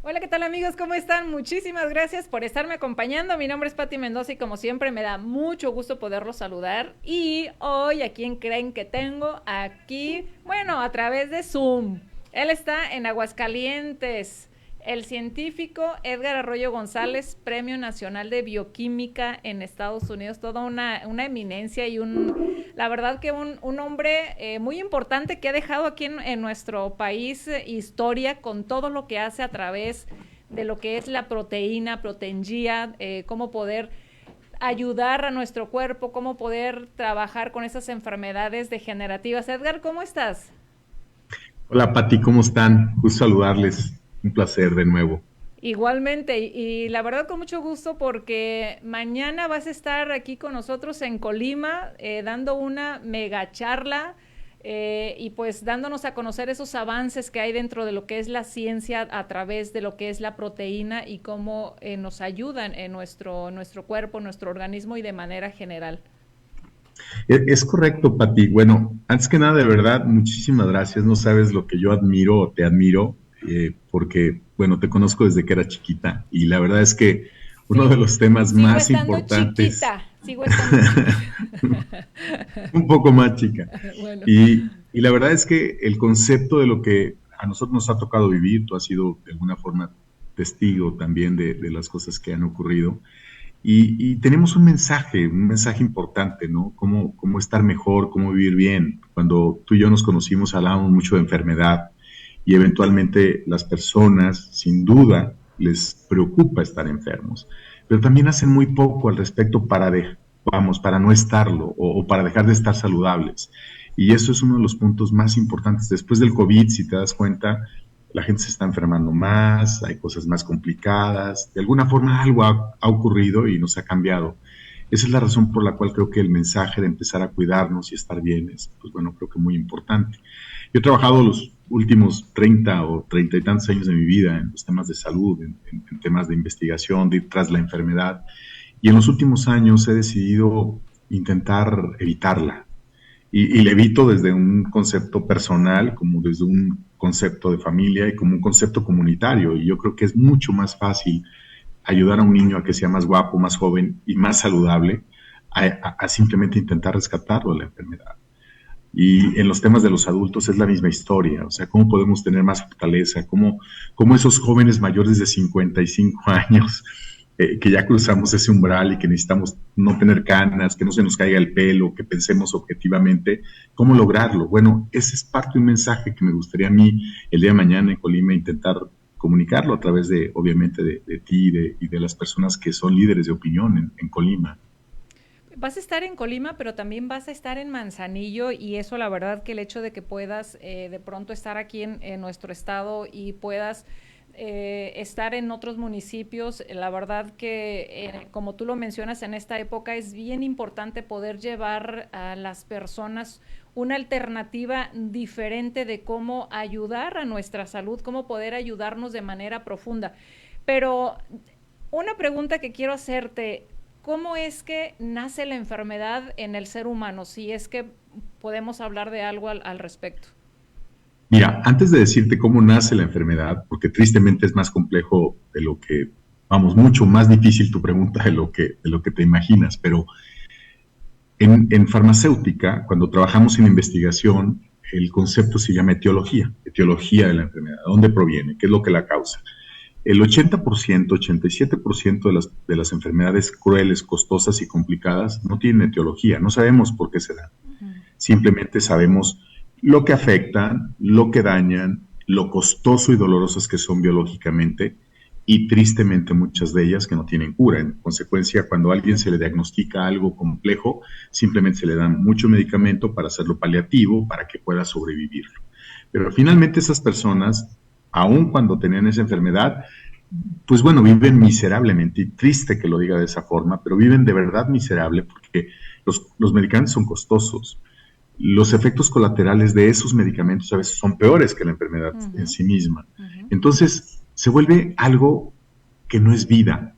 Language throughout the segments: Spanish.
Hola, ¿qué tal amigos? ¿Cómo están? Muchísimas gracias por estarme acompañando. Mi nombre es Pati Mendoza y como siempre me da mucho gusto poderlos saludar. Y hoy, ¿a quién creen que tengo? Aquí, bueno, a través de Zoom. Él está en Aguascalientes. El científico Edgar Arroyo González, Premio Nacional de Bioquímica en Estados Unidos, toda una eminencia y la verdad que un hombre muy importante que ha dejado aquí en nuestro país historia con todo lo que hace a través de lo que es la proteína, proteingia, cómo poder ayudar a nuestro cuerpo, cómo poder trabajar con esas enfermedades degenerativas. Edgar, ¿cómo estás? Hola Pati, ¿cómo están? Gusto saludarles. Un placer de nuevo. Igualmente, y la verdad con mucho gusto porque mañana vas a estar aquí con nosotros en Colima dando una mega charla y pues dándonos a conocer esos avances que hay dentro de lo que es la ciencia a través de lo que es la proteína y cómo nos ayudan en nuestro cuerpo, nuestro organismo y de manera general. Es correcto, Pati. Bueno, antes que nada, de verdad, muchísimas gracias. No sabes lo que yo admiro o te admiro, porque, bueno, te conozco desde que era chiquita y la verdad es que uno de Sí, los temas sigo más estando importantes, chiquita, sigo estando chiquita. un poco más chica, Bueno. y la verdad es que el concepto de lo que a nosotros nos ha tocado vivir, tú has sido de alguna forma testigo también de las cosas que han ocurrido. Y tenemos un mensaje importante, ¿no? Cómo estar mejor, cómo vivir bien. Cuando tú y yo nos conocimos hablábamos mucho de enfermedad y eventualmente las personas, sin duda, les preocupa estar enfermos, pero también hacen muy poco al respecto para no estarlo o para dejar de estar saludables. Y eso es uno de los puntos más importantes. Después del COVID, si te das cuenta, la gente se está enfermando más, hay cosas más complicadas, de alguna forma algo ha ocurrido y nos ha cambiado. Esa es la razón por la cual creo que el mensaje de empezar a cuidarnos y estar bien es, pues bueno, creo que muy importante. Yo he trabajado los últimos 30 o 30 y tantos años de mi vida en los temas de salud, en temas de investigación, de ir tras la enfermedad, y en los últimos años he decidido intentar evitarla, y le evito desde un concepto personal, como desde un concepto de familia y como un concepto comunitario. Y yo creo que es mucho más fácil ayudar a un niño a que sea más guapo, más joven y más saludable, a simplemente intentar rescatarlo de la enfermedad. Y en los temas de los adultos es la misma historia, o sea, cómo podemos tener más fortaleza, cómo esos jóvenes mayores de 55 años, que ya cruzamos ese umbral y que necesitamos no tener canas, que no se nos caiga el pelo, que pensemos objetivamente, ¿cómo lograrlo? Bueno, ese es parte de un mensaje que me gustaría a mí el día de mañana en Colima intentar comunicarlo a través de, obviamente, de ti y de las personas que son líderes de opinión en Colima. Vas a estar en Colima, pero también vas a estar en Manzanillo y eso la verdad que el hecho de que puedas de pronto estar aquí en nuestro estado y puedas estar en otros municipios, la verdad que como tú lo mencionas en esta época es bien importante poder llevar a las personas una alternativa diferente de cómo ayudar a nuestra salud, cómo poder ayudarnos de manera profunda. Pero una pregunta que quiero hacerte, ¿cómo es que nace la enfermedad en el ser humano? Si es que podemos hablar de algo al respecto. Mira, antes de decirte cómo nace la enfermedad, porque tristemente es más complejo de lo que, vamos, mucho más difícil tu pregunta de lo que te imaginas, pero en farmacéutica, cuando trabajamos en investigación, el concepto se llama etiología de la enfermedad, ¿de dónde proviene? ¿Qué es lo que la causa? El 80%, 87% de las enfermedades crueles, costosas y complicadas no tienen etiología, no sabemos por qué se dan. Simplemente sabemos lo que afectan, lo que dañan, lo costoso y dolorosas que son biológicamente, y tristemente muchas de ellas que no tienen cura. En consecuencia, cuando a alguien se le diagnostica algo complejo, simplemente se le dan mucho medicamento para hacerlo paliativo, para que pueda sobrevivirlo. Pero finalmente esas personas, aun cuando tenían esa enfermedad, pues bueno, viven miserablemente, y triste que lo diga de esa forma, pero viven de verdad miserable porque los medicamentos son costosos. Los efectos colaterales de esos medicamentos a veces son peores que la enfermedad en sí misma. Entonces, se vuelve algo que no es vida.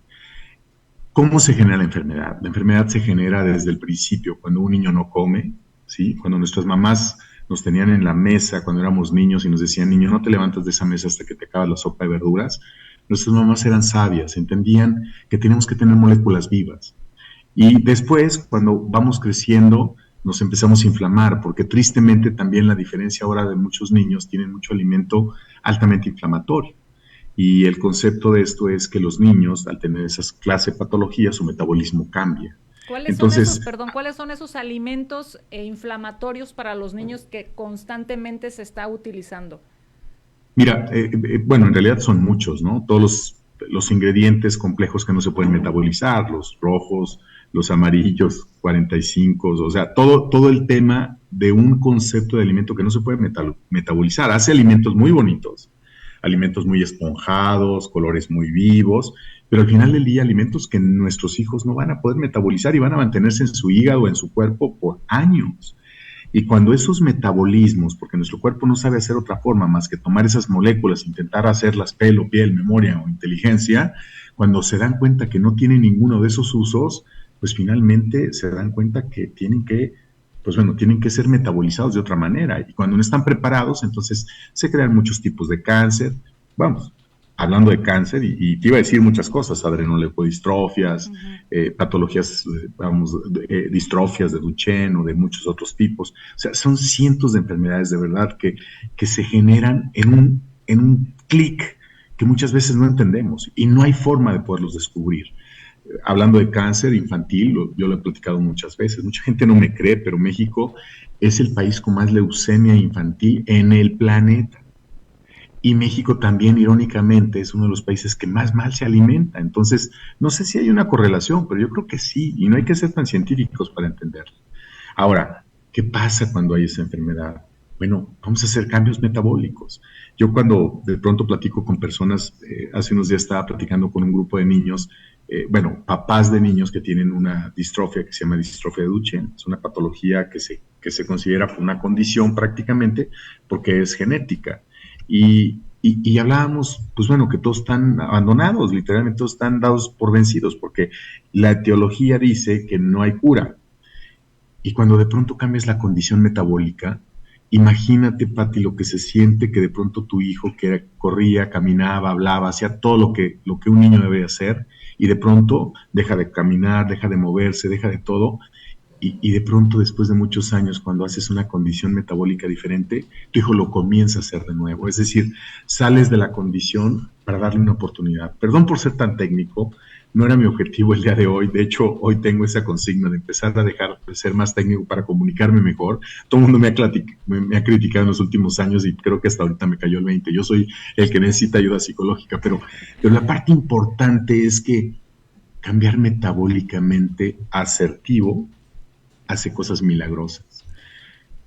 ¿Cómo se genera la enfermedad? La enfermedad se genera desde el principio, cuando un niño no come, ¿sí? Cuando nuestras mamás nos tenían en la mesa cuando éramos niños y nos decían, niño, no te levantas de esa mesa hasta que te acabas la sopa de verduras. Nuestras mamás eran sabias, entendían que tenemos que tener moléculas vivas. Y después, cuando vamos creciendo, nos empezamos a inflamar, porque tristemente también la diferencia ahora de muchos niños tienen mucho alimento altamente inflamatorio. Y el concepto de esto es que los niños, al tener esas clases de patologías, su metabolismo cambia. ¿Cuáles son esos alimentos inflamatorios para los niños que constantemente se está utilizando? Mira, bueno, en realidad son muchos, ¿no? Todos los ingredientes complejos que no se pueden metabolizar, los rojos, los amarillos, 45, o sea, todo el tema de un concepto de alimento que no se puede metabolizar. Hace alimentos muy bonitos, alimentos muy esponjados, colores muy vivos, pero al final del día alimentos que nuestros hijos no van a poder metabolizar y van a mantenerse en su hígado, en su cuerpo por años. Y cuando esos metabolismos, porque nuestro cuerpo no sabe hacer otra forma más que tomar esas moléculas, intentar hacerlas pelo, piel, memoria o inteligencia, cuando se dan cuenta que no tienen ninguno de esos usos, pues finalmente se dan cuenta que tienen que ser metabolizados de otra manera. Y cuando no están preparados, entonces se crean muchos tipos de cáncer. Vamos, hablando de cáncer, y te iba a decir muchas cosas, adrenoleucodistrofias, patologías, distrofias de Duchenne o de muchos otros tipos. O sea, son cientos de enfermedades de verdad que se generan en un clic que muchas veces no entendemos y no hay forma de poderlos descubrir. Hablando de cáncer infantil, yo lo he platicado muchas veces, mucha gente no me cree, pero México es el país con más leucemia infantil en el planeta. Y México también, irónicamente, es uno de los países que más mal se alimenta. Entonces, no sé si hay una correlación, pero yo creo que sí, y no hay que ser tan científicos para entenderlo. Ahora, ¿qué pasa cuando hay esa enfermedad? Bueno, vamos a hacer cambios metabólicos. Yo cuando de pronto platico con personas, hace unos días estaba platicando con un grupo de niños, papás de niños que tienen una distrofia que se llama distrofia de Duchenne. Es una patología que se considera una condición prácticamente porque es genética. Y hablábamos, pues bueno, que todos están abandonados, literalmente todos están dados por vencidos, porque la etiología dice que no hay cura. Y cuando de pronto cambias la condición metabólica, imagínate, Pati, lo que se siente que de pronto tu hijo que corría, caminaba, hablaba, hacía todo lo que un niño debe hacer, y de pronto deja de caminar, deja de moverse, deja de todo, y de pronto después de muchos años, cuando haces una condición metabólica diferente, tu hijo lo comienza a hacer de nuevo. Es decir, sales de la condición para darle una oportunidad. Perdón por ser tan técnico, no era mi objetivo el día de hoy. De hecho, hoy tengo esa consigna de empezar a dejar de ser más técnico para comunicarme mejor. Todo el mundo me ha criticado en los últimos años y creo que hasta ahorita me cayó el 20. Yo soy el que necesita ayuda psicológica, pero la parte importante es que cambiar metabólicamente asertivo hace cosas milagrosas.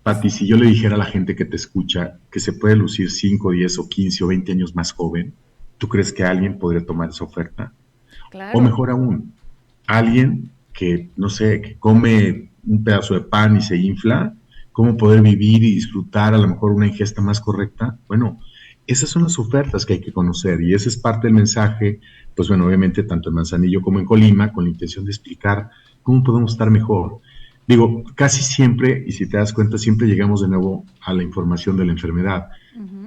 Pati, si yo le dijera a la gente que te escucha que se puede lucir 5, 10 o 15 o 20 años más joven, ¿tú crees que alguien podría tomar esa oferta? Claro. O mejor aún, alguien que, no sé, que come un pedazo de pan y se infla, ¿cómo poder vivir y disfrutar a lo mejor una ingesta más correcta? Bueno, esas son las ofertas que hay que conocer y ese es parte del mensaje, pues bueno, obviamente tanto en Manzanillo como en Colima, con la intención de explicar cómo podemos estar mejor. Digo, casi siempre, y si te das cuenta, siempre llegamos de nuevo a la información de la enfermedad,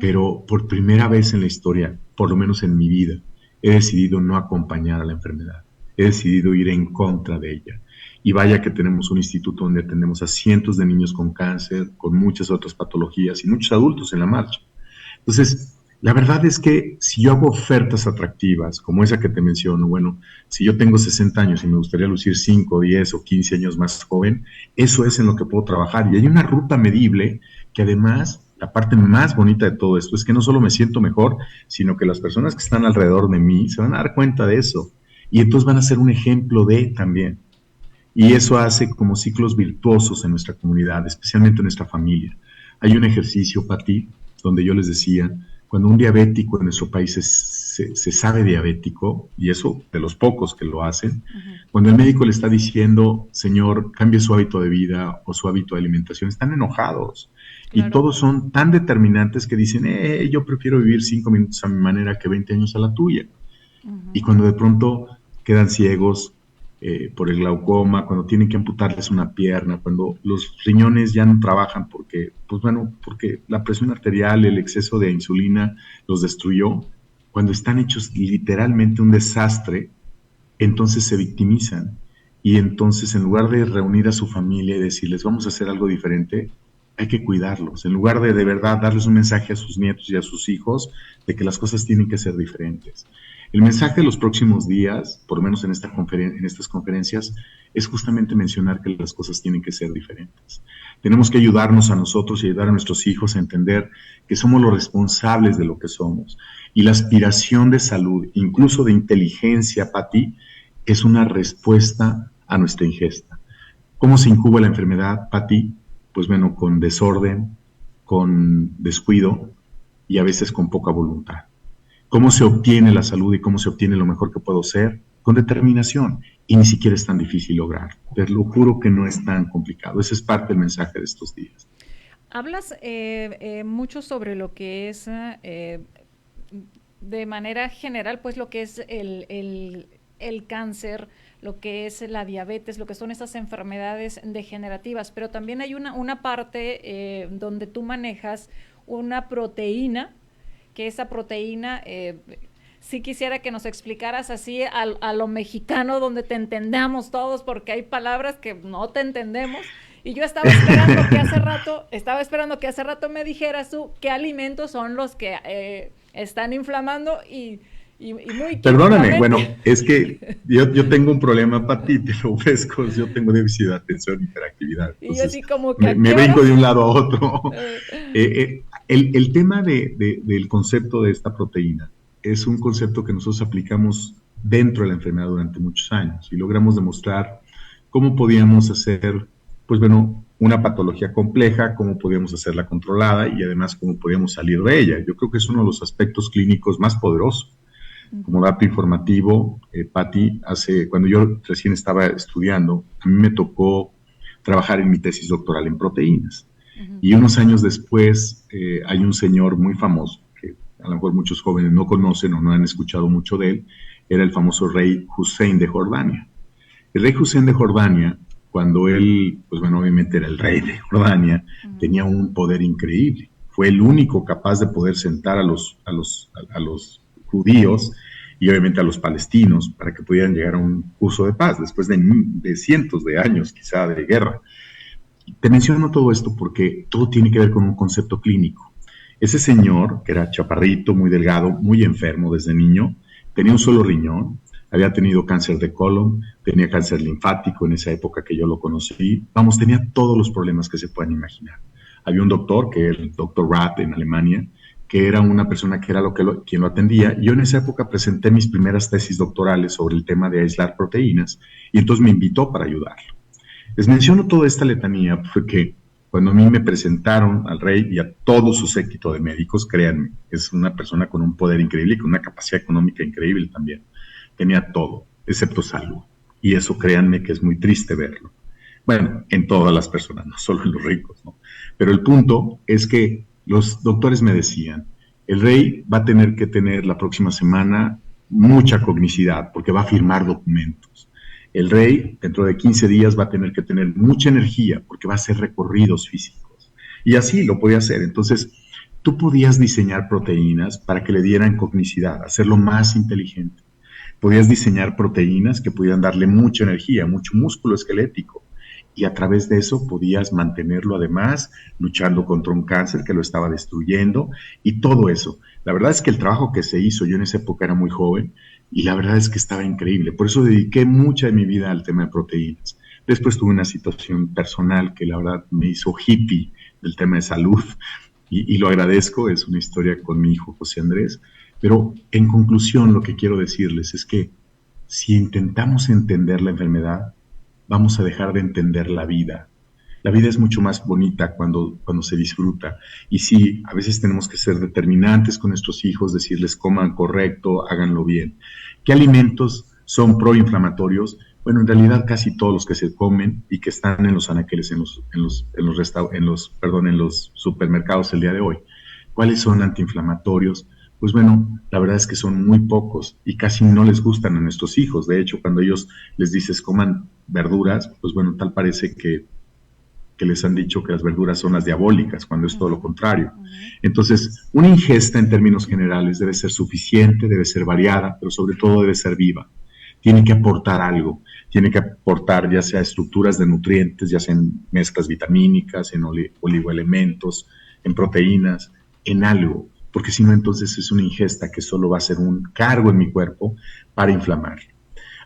pero por primera vez en la historia, por lo menos en mi vida, he decidido no acompañar a la enfermedad, he decidido ir en contra de ella. Y vaya que tenemos un instituto donde atendemos a cientos de niños con cáncer, con muchas otras patologías y muchos adultos en la marcha. Entonces, la verdad es que si yo hago ofertas atractivas, como esa que te menciono, bueno, si yo tengo 60 años y me gustaría lucir 5, 10 o 15 años más joven, eso es en lo que puedo trabajar. Y hay una ruta medible que además la parte más bonita de todo esto es que no solo me siento mejor, sino que las personas que están alrededor de mí se van a dar cuenta de eso y entonces van a ser un ejemplo de también. Y eso hace como ciclos virtuosos en nuestra comunidad, especialmente en nuestra familia. Hay un ejercicio, Pati, donde yo les decía, cuando un diabético en nuestro país se sabe diabético, y eso de los pocos que lo hacen, cuando el médico le está diciendo, señor, cambie su hábito de vida o su hábito de alimentación, están enojados. Claro. Y todos son tan determinantes que dicen, yo prefiero vivir 5 minutos a mi manera que 20 años a la tuya. Y cuando de pronto quedan ciegos por el glaucoma, cuando tienen que amputarles una pierna, cuando los riñones ya no trabajan porque la presión arterial, el exceso de insulina los destruyó, cuando están hechos literalmente un desastre, entonces se victimizan. Y entonces, en lugar de reunir a su familia y decirles, vamos a hacer algo diferente, hay que cuidarlos. En lugar de verdad darles un mensaje a sus nietos y a sus hijos de que las cosas tienen que ser diferentes. El mensaje de los próximos días, por lo menos en estas conferencias, es justamente mencionar que las cosas tienen que ser diferentes. Tenemos que ayudarnos a nosotros y ayudar a nuestros hijos a entender que somos los responsables de lo que somos. Y la aspiración de salud, incluso de inteligencia, Pati, es una respuesta a nuestra ingesta. ¿Cómo se incuba la enfermedad, Pati? Pues bueno, con desorden, con descuido y a veces con poca voluntad. ¿Cómo se obtiene la salud y cómo se obtiene lo mejor que puedo ser? Con determinación. Y ni siquiera es tan difícil lograr. Pero lo juro que no es tan complicado. Ese es parte del mensaje de estos días. Hablas mucho sobre lo que es, de manera general, pues lo que es el cáncer, lo que es la diabetes, lo que son estas enfermedades degenerativas, pero también hay una parte donde tú manejas una proteína, que esa proteína, sí quisiera que nos explicaras así a lo mexicano, donde te entendamos todos, porque hay palabras que no te entendemos, y yo estaba esperando que hace rato me dijeras tú qué alimentos son los que están inflamando y muy Perdóname, bueno, es que yo tengo un problema, Pati, te lo ofrezco, yo tengo déficit de atención y hiperactividad. Y yo así como que me brinco de un lado a otro. El tema del concepto de esta proteína es un concepto que nosotros aplicamos dentro de la enfermedad durante muchos años y logramos demostrar cómo podíamos hacer, pues bueno, una patología compleja, cómo podíamos hacerla controlada y además cómo podíamos salir de ella. Yo creo que es uno de los aspectos clínicos más poderosos. Como dato informativo, Pati, cuando yo recién estaba estudiando, a mí me tocó trabajar en mi tesis doctoral en proteínas. Y unos años después hay un señor muy famoso, que a lo mejor muchos jóvenes no conocen o no han escuchado mucho de él, era el famoso rey Hussein de Jordania. El rey Hussein de Jordania, cuando él, pues bueno, obviamente era el rey de Jordania, tenía un poder increíble. Fue el único capaz de poder sentar a los judíos y obviamente a los palestinos para que pudieran llegar a un curso de paz después de cientos de años quizá de guerra. Te menciono todo esto porque todo tiene que ver con un concepto clínico. Ese señor, que era chaparrito, muy delgado, muy enfermo desde niño, tenía un solo riñón, había tenido cáncer de colon, tenía cáncer linfático en esa época que yo lo conocí, tenía todos los problemas que se puedan imaginar. Había un doctor, que era el doctor Rath en Alemania, que era una persona que era quien lo atendía. Yo en esa época presenté mis primeras tesis doctorales sobre el tema de aislar proteínas y entonces me invitó para ayudarlo. Les menciono toda esta letanía porque cuando a mí me presentaron al rey y a todo su séquito de médicos, créanme, es una persona con un poder increíble y con una capacidad económica increíble también. Tenía todo, excepto salud. Y eso créanme que es muy triste verlo. Bueno, en todas las personas, no solo en los ricos, ¿no? Pero el punto es que los doctores me decían, el rey va a tener que tener la próxima semana mucha cognicidad porque va a firmar documentos. El rey dentro de 15 días va a tener que tener mucha energía porque va a hacer recorridos físicos. Y así lo podía hacer. Entonces, tú podías diseñar proteínas para que le dieran cognicidad, hacerlo más inteligente. Podías diseñar proteínas que pudieran darle mucha energía, mucho músculo esquelético. Y a través de eso podías mantenerlo además luchando contra un cáncer que lo estaba destruyendo y todo eso. La verdad es que el trabajo que se hizo, yo en esa época era muy joven y la verdad es que estaba increíble. Por eso dediqué mucha de mi vida al tema de proteínas. Después tuve una situación personal que la verdad me hizo hippie del tema de salud y lo agradezco, es una historia con mi hijo José Andrés, pero en conclusión lo que quiero decirles es que si intentamos entender la enfermedad, vamos a dejar de entender la vida. La vida es mucho más bonita cuando se disfruta. Y sí, a veces tenemos que ser determinantes con nuestros hijos, decirles coman correcto, háganlo bien. ¿Qué alimentos son proinflamatorios? Bueno, en realidad casi todos los que se comen y que están en los anaqueles, en los supermercados el día de hoy. ¿Cuáles son antiinflamatorios? Pues bueno, la verdad es que son muy pocos y casi no les gustan a nuestros hijos. De hecho, cuando ellos les dices coman verduras, pues bueno, tal parece que les han dicho que las verduras son las diabólicas, cuando es todo lo contrario. Entonces, una ingesta en términos generales debe ser suficiente, debe ser variada, pero sobre todo debe ser viva. Tiene que aportar algo, tiene que aportar ya sea estructuras de nutrientes, ya sea en mezclas vitamínicas, en oligoelementos, en proteínas, en algo, porque si no entonces es una ingesta que solo va a ser un cargo en mi cuerpo para inflamar.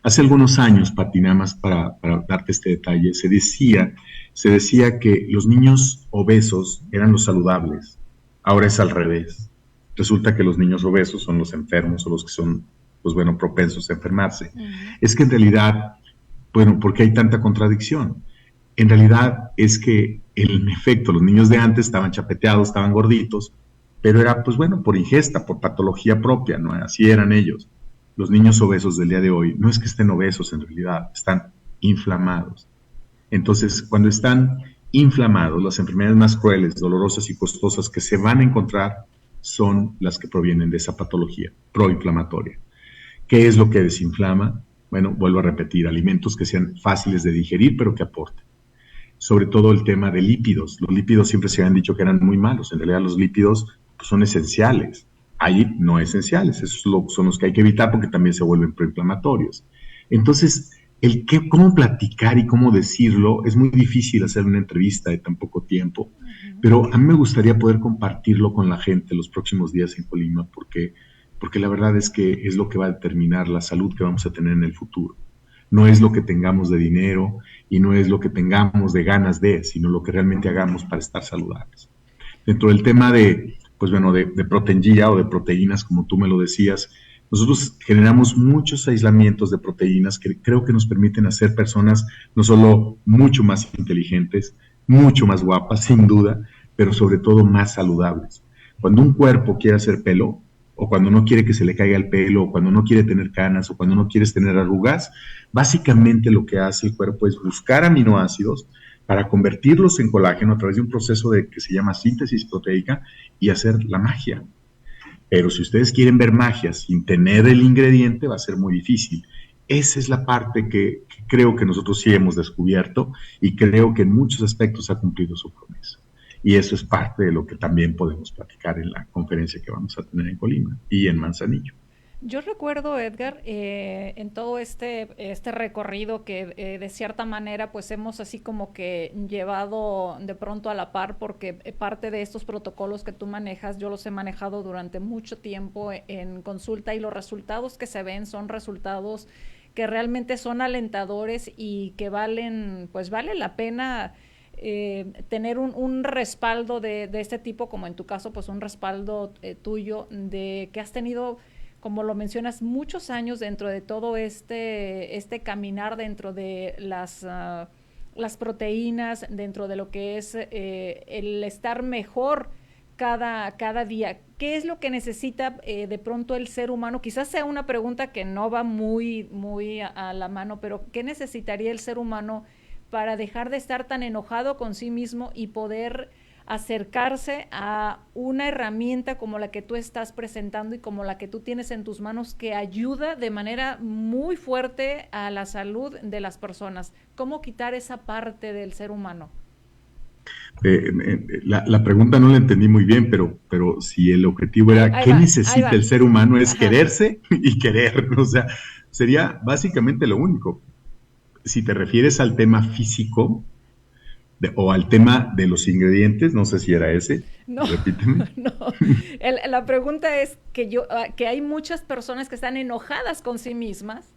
Hace algunos años, Pati, nada más para darte este detalle, se decía que los niños obesos eran los saludables. Ahora es al revés. Resulta que los niños obesos son los enfermos o los que son, pues bueno, propensos a enfermarse. Es que en realidad, bueno, ¿por qué hay tanta contradicción? En realidad es que, en efecto, los niños de antes estaban chapeteados, estaban gorditos, pero era, pues bueno, por ingesta, por patología propia, ¿no? Así eran ellos. Los niños obesos del día de hoy no es que estén obesos en realidad, están inflamados. Entonces, cuando están inflamados, las enfermedades más crueles, dolorosas y costosas que se van a encontrar son las que provienen de esa patología proinflamatoria. ¿Qué es lo que desinflama? Bueno, vuelvo a repetir, alimentos que sean fáciles de digerir, pero que aporten. Sobre todo el tema de lípidos. Los lípidos siempre se han dicho que eran muy malos. En realidad los lípidos pues, son esenciales. Hay no esenciales, esos son los que hay que evitar porque también se vuelven proinflamatorios. Entonces, cómo platicar y cómo decirlo, es muy difícil hacer una entrevista de tan poco tiempo, pero a mí me gustaría poder compartirlo con la gente los próximos días en Colima, porque la verdad es que es lo que va a determinar la salud que vamos a tener en el futuro. No es lo que tengamos de dinero y no es lo que tengamos de ganas de, sino lo que realmente hagamos para estar saludables. Dentro del tema de proteína o de proteínas, como tú me lo decías, nosotros generamos muchos aislamientos de proteínas que creo que nos permiten hacer personas no solo mucho más inteligentes, mucho más guapas, sin duda, pero sobre todo más saludables. Cuando un cuerpo quiere hacer pelo, o cuando no quiere que se le caiga el pelo, o cuando no quiere tener canas, o cuando no quieres tener arrugas, básicamente lo que hace el cuerpo es buscar aminoácidos para convertirlos en colágeno a través de un proceso que se llama síntesis proteica y hacer la magia. Pero si ustedes quieren ver magia sin tener el ingrediente, va a ser muy difícil. Esa es la parte que creo que nosotros sí hemos descubierto y creo que en muchos aspectos ha cumplido su promesa. Y eso es parte de lo que también podemos platicar en la conferencia que vamos a tener en Colima y en Manzanillo. Yo recuerdo, Edgar, en todo este recorrido que de cierta manera pues hemos así como que llevado de pronto a la par, porque parte de estos protocolos que tú manejas, yo los he manejado durante mucho tiempo en consulta y los resultados que se ven son resultados que realmente son alentadores y que vale la pena tener un respaldo de este tipo, como en tu caso, pues un respaldo tuyo de que has tenido, como lo mencionas, muchos años dentro de todo este caminar dentro de las proteínas, dentro de lo que es el estar mejor cada día. ¿Qué es lo que necesita de pronto el ser humano? Quizás sea una pregunta que no va muy a la mano, pero ¿qué necesitaría el ser humano para dejar de estar tan enojado con sí mismo y poder acercarse a una herramienta como la que tú estás presentando y como la que tú tienes en tus manos, que ayuda de manera muy fuerte a la salud de las personas? ¿Cómo quitar esa parte del ser humano? La pregunta no la entendí muy bien, pero si el objetivo era ¿qué necesita el ser humano? Es quererse y querer, o sea, sería básicamente lo único. Si te refieres al tema físico, o al tema de los ingredientes, no sé si era ese, no, repíteme. No, la pregunta es que hay muchas personas que están enojadas con sí mismas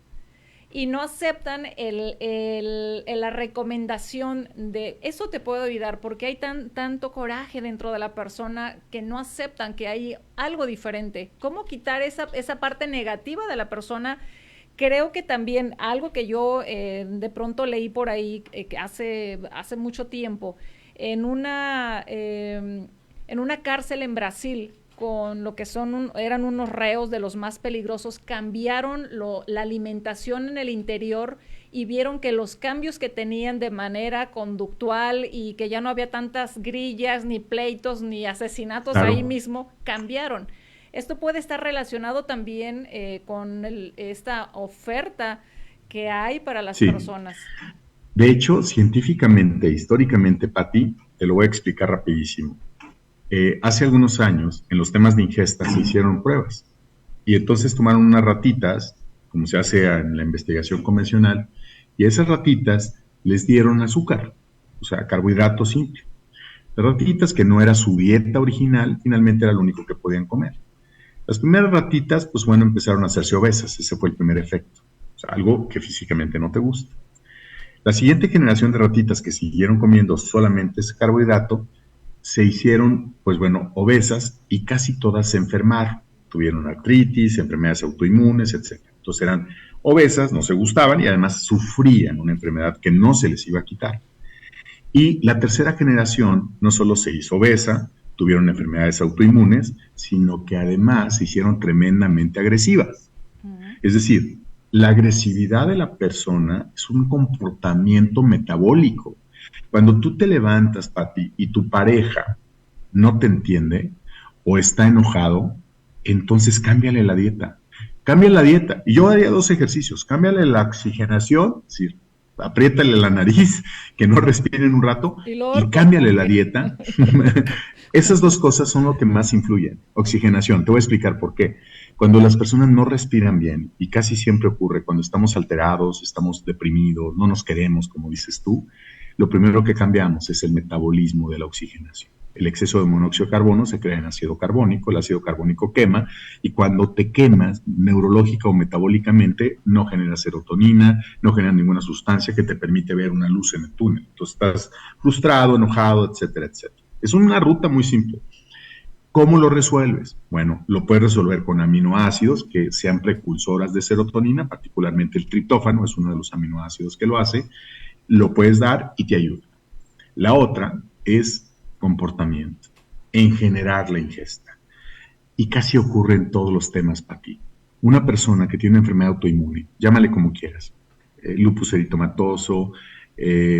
y no aceptan la recomendación de eso te puedo ayudar, porque hay tanto coraje dentro de la persona que no aceptan que hay algo diferente. ¿Cómo quitar esa parte negativa de la persona? Creo que también algo que yo de pronto leí por ahí que hace mucho tiempo en una cárcel en Brasil, con lo que eran unos reos de los más peligrosos, cambiaron la alimentación en el interior y vieron que los cambios que tenían de manera conductual y que ya no había tantas grillas, ni pleitos, ni asesinatos Claro. ahí mismo, cambiaron. Esto puede estar relacionado también con esta oferta que hay para las Sí. personas. De hecho, científicamente, históricamente, Pati, te lo voy a explicar rapidísimo. Hace algunos años, en los temas de ingesta, se hicieron pruebas. Y entonces tomaron unas ratitas, como se hace en la investigación convencional, y a esas ratitas les dieron azúcar, o sea, carbohidrato simple. Las ratitas, que no era su dieta original, finalmente era lo único que podían comer. Las primeras ratitas, pues bueno, empezaron a hacerse obesas, ese fue el primer efecto. O sea, algo que físicamente no te gusta. La siguiente generación de ratitas que siguieron comiendo solamente ese carbohidrato, se hicieron, pues bueno, obesas y casi todas se enfermaron. Tuvieron artritis, enfermedades autoinmunes, etc. Entonces eran obesas, no se gustaban y además sufrían una enfermedad que no se les iba a quitar. Y la tercera generación no solo se hizo obesa, tuvieron enfermedades autoinmunes, sino que además se hicieron tremendamente agresivas. Es decir, la agresividad de la persona es un comportamiento metabólico. Cuando tú te levantas, Pati, y tu pareja no te entiende o está enojado, entonces cámbiale la dieta. Cambia la dieta. Y yo haría 2 ejercicios. Cámbiale la oxigenación, es decir, apriétale la nariz, que no respiren un rato, y cámbiale la dieta. Esas 2 cosas son lo que más influyen. Oxigenación, te voy a explicar por qué. Cuando las personas no respiran bien, y casi siempre ocurre cuando estamos alterados, estamos deprimidos, no nos queremos, como dices tú, lo primero que cambiamos es el metabolismo de la oxigenación. El exceso de monóxido de carbono se crea en ácido carbónico, el ácido carbónico quema, y cuando te quemas neurológica o metabólicamente, no generas serotonina, no generas ninguna sustancia que te permite ver una luz en el túnel. Entonces estás frustrado, enojado, etcétera, etcétera. Es una ruta muy simple. ¿Cómo lo resuelves? Bueno, lo puedes resolver con aminoácidos que sean precursoras de serotonina, particularmente el triptófano es uno de los aminoácidos que lo hace. Lo puedes dar y te ayuda. La otra es comportamiento, en generar la ingesta. Y casi ocurre en todos los temas, Pati. Una persona que tiene una enfermedad autoinmune, llámale como quieras, lupus eritomatoso,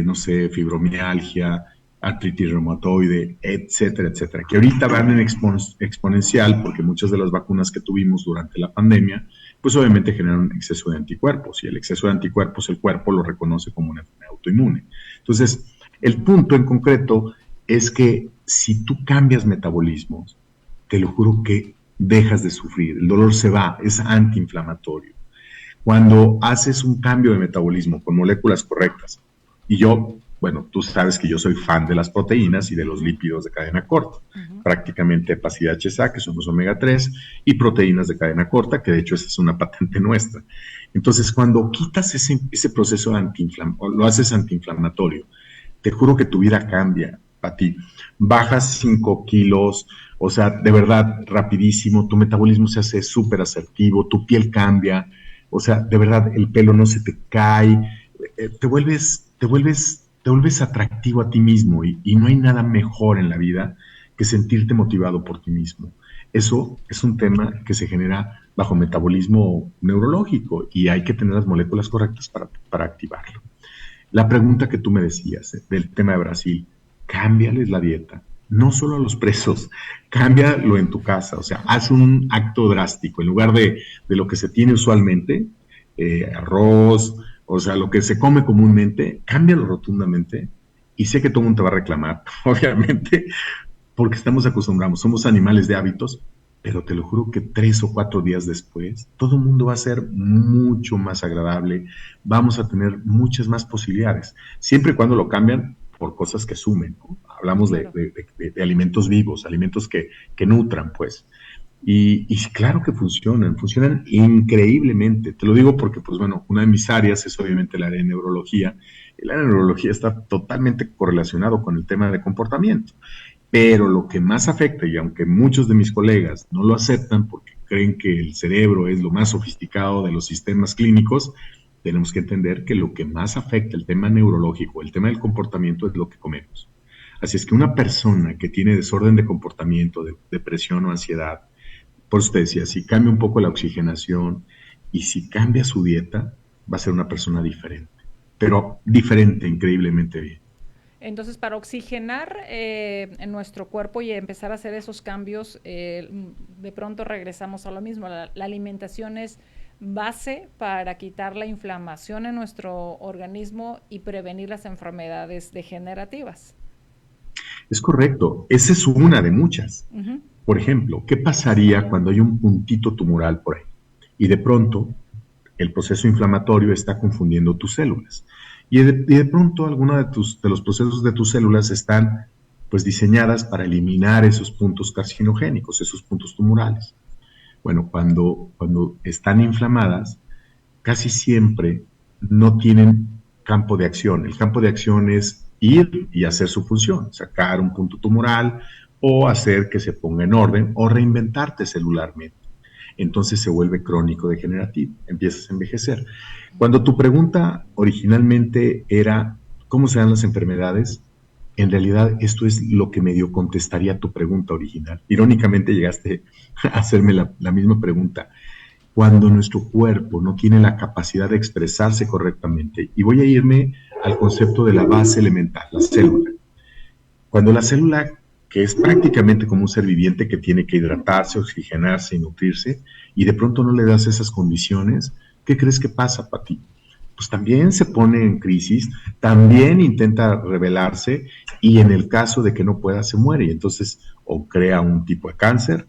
no sé, fibromialgia, artritis reumatoide, etcétera, etcétera, que ahorita van en exponencial porque muchas de las vacunas que tuvimos durante la pandemia, pues obviamente generan exceso de anticuerpos, y el exceso de anticuerpos el cuerpo lo reconoce como una enfermedad autoinmune. Entonces, el punto en concreto es que si tú cambias metabolismos, te lo juro que dejas de sufrir, el dolor se va, es antiinflamatorio. Cuando haces un cambio de metabolismo con moléculas correctas, y yo, bueno, tú sabes que yo soy fan de las proteínas y de los lípidos de cadena corta, prácticamente EPAs y DHA, que son los omega 3, y proteínas de cadena corta, que de hecho esa es una patente nuestra. Entonces, cuando quitas ese proceso lo haces antiinflamatorio, te juro que tu vida cambia, a ti. Bajas 5 kilos, o sea, de verdad, rapidísimo, tu metabolismo se hace súper asertivo, tu piel cambia, o sea, de verdad, el pelo no se te cae, te vuelves atractivo a ti mismo, y no hay nada mejor en la vida que sentirte motivado por ti mismo. Eso es un tema que se genera bajo metabolismo neurológico y hay que tener las moléculas correctas para activarlo. La pregunta que tú me decías del tema de Brasil, cámbiales la dieta, no solo a los presos, cámbialo en tu casa, o sea, haz un acto drástico, en lugar de lo que se tiene usualmente, arroz, o sea, lo que se come comúnmente, cámbialo rotundamente, y sé que todo el mundo te va a reclamar, obviamente, porque estamos acostumbrados, somos animales de hábitos, pero te lo juro que 3 o 4 días después, todo el mundo va a ser mucho más agradable, vamos a tener muchas más posibilidades, siempre y cuando lo cambian por cosas que sumen, ¿no? Hablamos de alimentos vivos, alimentos que nutran, pues. Y sí, claro que funcionan increíblemente. Te lo digo porque, pues bueno, una de mis áreas es obviamente el área de neurología. El área de neurología está totalmente correlacionado con el tema de comportamiento. Pero lo que más afecta, y aunque muchos de mis colegas no lo aceptan porque creen que el cerebro es lo más sofisticado de los sistemas clínicos, tenemos que entender que lo que más afecta el tema neurológico, el tema del comportamiento, es lo que comemos. Así es que una persona que tiene desorden de comportamiento, de depresión o ansiedad, por usted decía, si cambia un poco la oxigenación y si cambia su dieta, va a ser una persona diferente, pero diferente, increíblemente bien. Entonces, para oxigenar en nuestro cuerpo y empezar a hacer esos cambios, de pronto regresamos a lo mismo. La alimentación es base para quitar la inflamación en nuestro organismo y prevenir las enfermedades degenerativas. Es correcto, esa es una de muchas. Ujú. Por ejemplo, ¿qué pasaría cuando hay un puntito tumoral por ahí? Y de pronto el proceso inflamatorio está confundiendo tus células. Y de pronto algunos de los procesos de tus células están pues diseñadas para eliminar esos puntos carcinogénicos, esos puntos tumorales. Bueno, cuando están inflamadas, casi siempre no tienen campo de acción. El campo de acción es ir y hacer su función, sacar un punto tumoral o hacer que se ponga en orden o reinventarte celularmente. Entonces se vuelve crónico degenerativo, empiezas a envejecer. Cuando tu pregunta originalmente era ¿cómo se dan las enfermedades? En realidad esto es lo que medio contestaría tu pregunta original. Irónicamente llegaste a hacerme la misma pregunta. Cuando nuestro cuerpo no tiene la capacidad de expresarse correctamente, y voy a irme al concepto de la base elemental, la célula. Cuando la célula, que es prácticamente como un ser viviente que tiene que hidratarse, oxigenarse y nutrirse, y de pronto no le das esas condiciones, ¿qué crees que pasa, Pati? Pues también se pone en crisis, también intenta rebelarse y en el caso de que no pueda se muere y entonces o crea un tipo de cáncer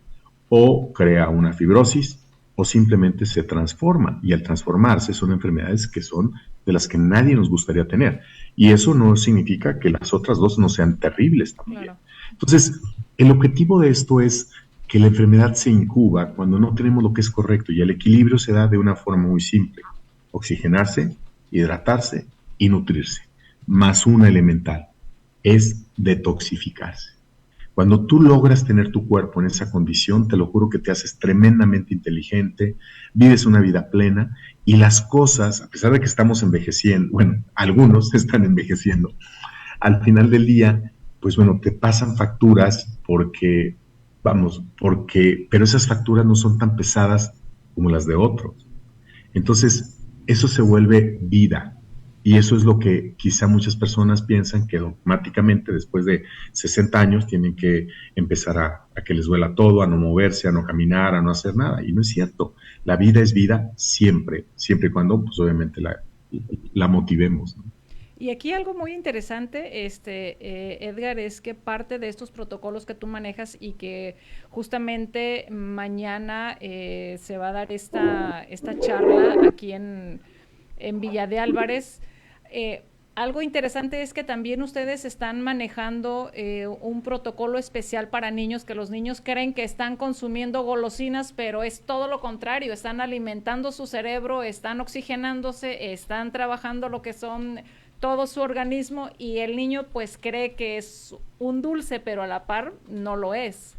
o crea una fibrosis o simplemente se transforma y al transformarse son enfermedades que son de las que nadie nos gustaría tener y eso no significa que las otras dos no sean terribles también. Claro. Entonces, el objetivo de esto es que la enfermedad se incuba cuando no tenemos lo que es correcto y el equilibrio se da de una forma muy simple. Oxigenarse, hidratarse y nutrirse. Más una elemental, es detoxificarse. Cuando tú logras tener tu cuerpo en esa condición, te lo juro que te haces tremendamente inteligente, vives una vida plena y las cosas, a pesar de que estamos envejeciendo, bueno, algunos están envejeciendo, al final del día, pues bueno, te pasan facturas porque, vamos, pero esas facturas no son tan pesadas como las de otros. Entonces, eso se vuelve vida. Y eso es lo que quizá muchas personas piensan que automáticamente después de 60 años tienen que empezar a que les duela todo, a no moverse, a no caminar, a no hacer nada. Y no es cierto. La vida es vida siempre, siempre y cuando, pues obviamente, la motivemos, ¿no? Y aquí algo muy interesante, Edgar, es que parte de estos protocolos que tú manejas y que justamente mañana se va a dar esta charla aquí en Villa de Álvarez. Algo interesante es que también ustedes están manejando un protocolo especial para niños, que los niños creen que están consumiendo golosinas, pero es todo lo contrario, están alimentando su cerebro, están oxigenándose, están trabajando lo que son todo su organismo y el niño pues cree que es un dulce, pero a la par no lo es.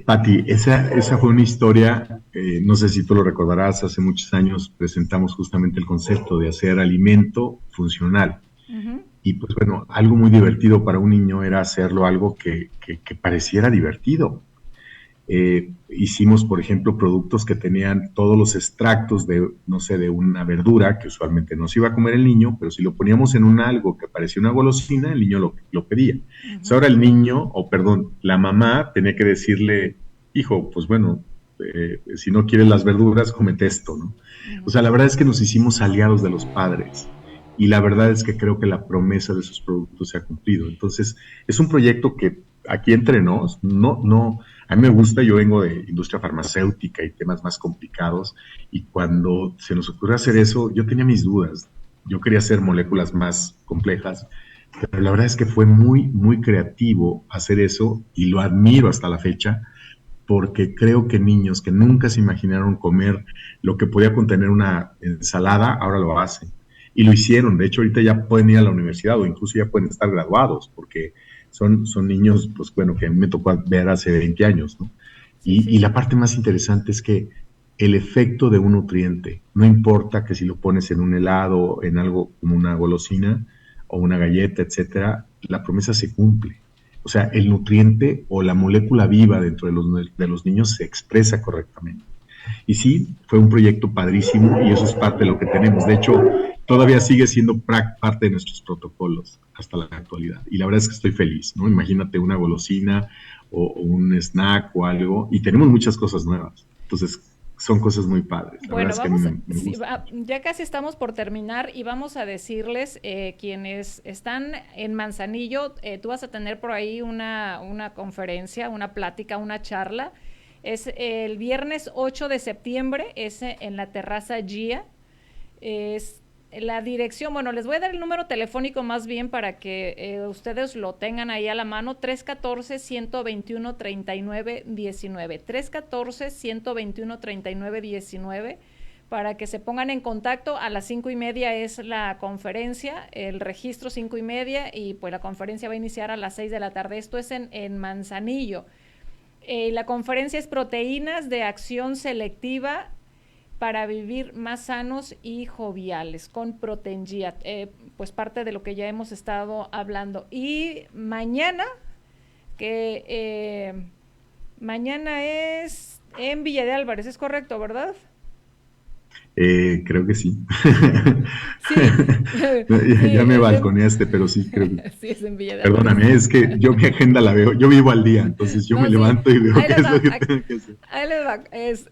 Patti, esa fue una historia, no sé si tú lo recordarás, hace muchos años presentamos justamente el concepto de hacer alimento funcional. Uh-huh. Y pues bueno, algo muy divertido para un niño era hacerlo algo que pareciera divertido. Hicimos, por ejemplo, productos que tenían todos los extractos de, no sé, de una verdura que usualmente no se iba a comer el niño, pero si lo poníamos en un algo que parecía una golosina, el niño lo pedía. Uh-huh. Entonces ahora el niño, o perdón, la mamá tenía que decirle, hijo, pues bueno, si no quieres las verduras, cómete esto, ¿no? Uh-huh. O sea, la verdad es que nos hicimos aliados de los padres. Y la verdad es que creo que la promesa de esos productos se ha cumplido. Entonces, es un proyecto que aquí entre nos, a mí me gusta, yo vengo de industria farmacéutica y temas más complicados, y cuando se nos ocurrió hacer eso, yo tenía mis dudas. Yo quería hacer moléculas más complejas, pero la verdad es que fue muy, muy creativo hacer eso, y lo admiro hasta la fecha, porque creo que niños que nunca se imaginaron comer lo que podía contener una ensalada, ahora lo hacen. Y lo hicieron, de hecho ahorita ya pueden ir a la universidad o incluso ya pueden estar graduados, porque son niños, pues bueno, que a mí me tocó ver hace 20 años, ¿no? Sí, Y sí. la parte más interesante es que el efecto de un nutriente, no importa que si lo pones en un helado, en algo como una golosina o una galleta, etcétera, la promesa se cumple. O sea, el nutriente o la molécula viva dentro de los niños se expresa correctamente. Y sí, fue un proyecto padrísimo y eso es parte de lo que tenemos. De hecho, todavía sigue siendo parte de nuestros protocolos hasta la actualidad. Y la verdad es que estoy feliz, ¿no? Imagínate una golosina o un snack o algo. Y tenemos muchas cosas nuevas. Entonces, son cosas muy padres. La verdad Bueno, es que a mí vamos, me sí, gusta. ya casi estamos por terminar y vamos a decirles quienes están en Manzanillo, tú vas a tener por ahí una conferencia, una plática, una charla. Es el viernes 8 de septiembre, es en la terraza GIA. Es la dirección, bueno, les voy a dar el número telefónico más bien para que ustedes lo tengan ahí a la mano, 314-121-3919, 314-121-3919, para que se pongan en contacto. A las 5:30 es la conferencia, el registro 5:30, y pues la conferencia va a iniciar a las 6 de la tarde. Esto es en Manzanillo. La conferencia es Proteínas de Acción Selectiva para vivir más sanos y joviales con Protengia, pues parte de lo que ya hemos estado hablando. Y mañana, que mañana es en Villa de Álvarez, ¿es correcto, verdad? Creo que sí. Sí, sí, Ya me balconeaste, pero sí, creo que sí, es en Villa de Álvarez. perdóname, es que yo mi agenda la veo, yo vivo al día, entonces yo me No, sí, levanto y veo ahí qué les es lo va, que tengo que hacer. ahí les va. Es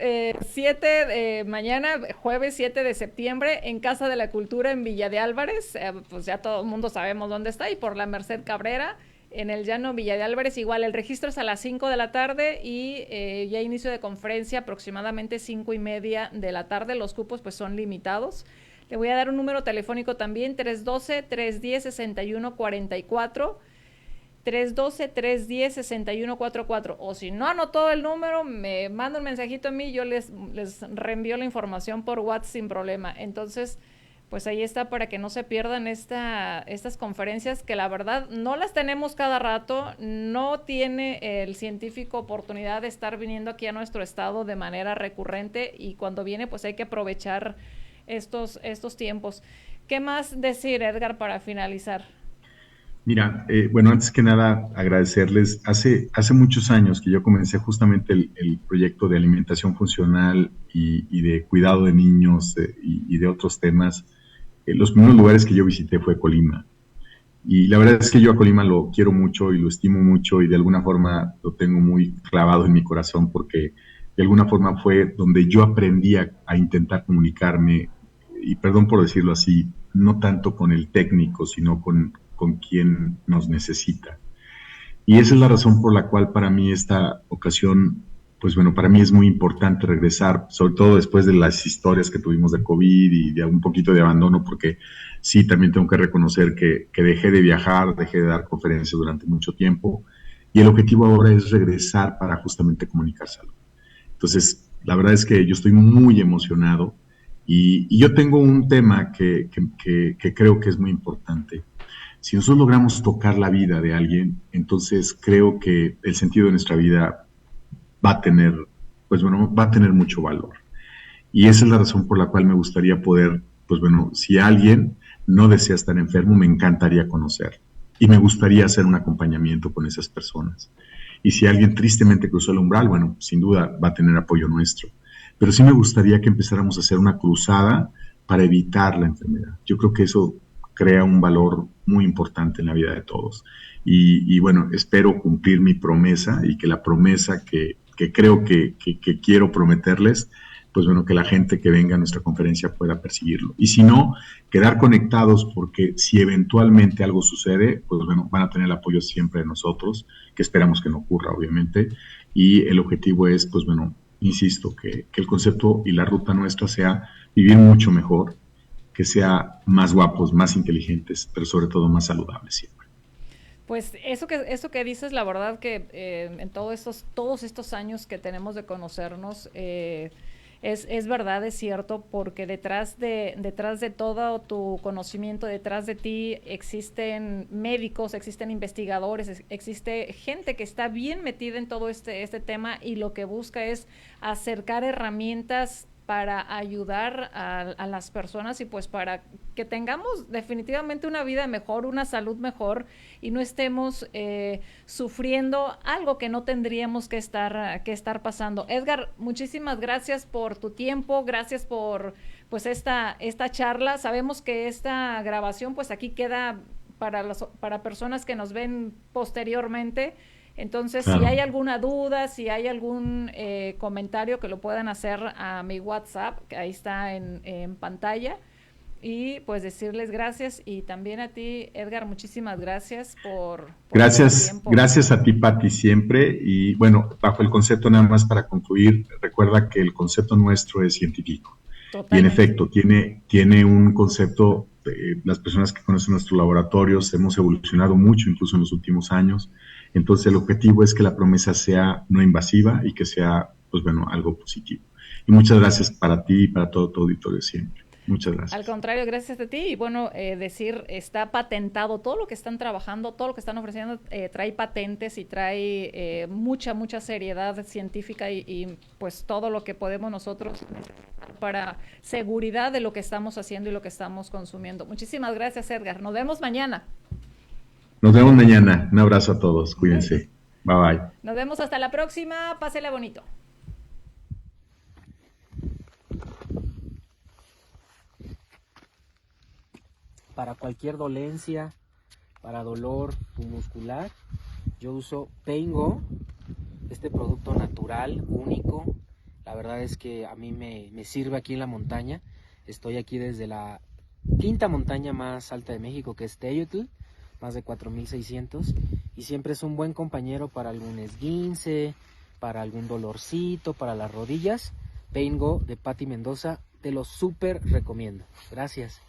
7 de mañana, jueves 7 de septiembre, en Casa de la Cultura en Villa de Álvarez. Pues ya todo el mundo sabemos dónde está, y por la Merced Cabrera, en el llano Villa de Álvarez. Igual el registro es a las 5 de la tarde y ya inicio de conferencia aproximadamente 5:30 de la tarde. Los cupos pues son limitados. Le voy a dar un número telefónico también, 312-310-6144. 312-310-6144. O si no anotó el número, me manda un mensajito a mí, yo les reenvío la información por WhatsApp sin problema. Entonces, pues ahí está, para que no se pierdan estas conferencias, que la verdad no las tenemos cada rato. No tiene el científico oportunidad de estar viniendo aquí a nuestro estado de manera recurrente, y cuando viene pues hay que aprovechar estos tiempos. ¿Qué más decir, Edgar, para finalizar? Mira, bueno, antes que nada agradecerles. Hace muchos años que yo comencé justamente el proyecto de alimentación funcional y de cuidado de niños y de otros temas. Los primeros lugares que yo visité fue Colima. Y la verdad es que yo a Colima lo quiero mucho y lo estimo mucho y de alguna forma lo tengo muy clavado en mi corazón porque de alguna forma fue donde yo aprendí a intentar comunicarme, y perdón por decirlo así, no tanto con el técnico, sino con quien nos necesita. Y esa es la razón por la cual para mí esta ocasión, pues bueno, para mí es muy importante regresar, sobre todo después de las historias que tuvimos de COVID y de un poquito de abandono, porque sí, también tengo que reconocer que dejé de viajar, dejé de dar conferencias durante mucho tiempo, y el objetivo ahora es regresar para justamente comunicar salud. Entonces, la verdad es que yo estoy muy emocionado y yo tengo un tema que creo que es muy importante. Si nosotros logramos tocar la vida de alguien, entonces creo que el sentido de nuestra vida va a tener, pues bueno, va a tener mucho valor. Y esa es la razón por la cual me gustaría poder, pues bueno, si alguien no desea estar enfermo, me encantaría conocer. Y me gustaría hacer un acompañamiento con esas personas. Y si alguien tristemente cruzó el umbral, bueno, sin duda va a tener apoyo nuestro. Pero sí me gustaría que empezáramos a hacer una cruzada para evitar la enfermedad. Yo creo que eso crea un valor muy importante en la vida de todos. Y bueno, espero cumplir mi promesa y que la promesa que creo que quiero prometerles, pues bueno, que la gente que venga a nuestra conferencia pueda percibirlo. Y si no, quedar conectados, porque si eventualmente algo sucede, pues bueno, van a tener el apoyo siempre de nosotros, que esperamos que no ocurra, obviamente. Y el objetivo es, pues bueno, insisto, que el concepto y la ruta nuestra sea vivir mucho mejor, que sea más guapos, más inteligentes, pero sobre todo más saludables siempre. Pues eso que dices, la verdad que en todos estos años que tenemos de conocernos, es verdad, es cierto, porque detrás de todo tu conocimiento, detrás de ti existen médicos, existen investigadores, existe gente que está bien metida en todo este tema y lo que busca es acercar herramientas para ayudar a las personas y pues para que tengamos definitivamente una vida mejor, una salud mejor y no estemos sufriendo algo que no tendríamos que estar pasando. Edgar, muchísimas gracias por tu tiempo, gracias por pues esta charla. Sabemos que esta grabación pues aquí queda para personas que nos ven posteriormente. Entonces, claro, si hay alguna duda, si hay algún comentario que lo puedan hacer a mi WhatsApp, que ahí está en pantalla. Y pues decirles gracias y también a ti, Edgar, muchísimas gracias por gracias, tiempo. Gracias a ti, Pati, siempre. Y bueno, bajo el concepto, nada más para concluir, recuerda que el concepto nuestro es científico. Totalmente. Y en efecto, tiene un concepto, las personas que conocen nuestros laboratorios hemos evolucionado mucho, incluso en los últimos años. Entonces, el objetivo es que la promesa sea no invasiva y que sea, pues bueno, algo positivo. Y muchas gracias para ti y para todo tu auditorio siempre. Muchas gracias. Al contrario, gracias a ti. Y bueno, está patentado todo lo que están trabajando, todo lo que están ofreciendo, trae patentes y trae mucha seriedad científica y pues todo lo que podemos nosotros para seguridad de lo que estamos haciendo y lo que estamos consumiendo. Muchísimas gracias, Edgar. Nos vemos mañana. Nos vemos mañana. Un abrazo a todos. Cuídense. Bye bye. Nos vemos hasta la próxima. Pásela bonito. Para cualquier dolencia, para dolor muscular, yo uso Pain-Go, este producto natural, único. La verdad es que a mí me sirve aquí en la montaña. Estoy aquí desde la quinta montaña más alta de México, que es Teotl, más de 4,600, y siempre es un buen compañero para algún esguince, para algún dolorcito, para las rodillas. Pain-Go de Pati Mendoza, te lo súper recomiendo. Gracias.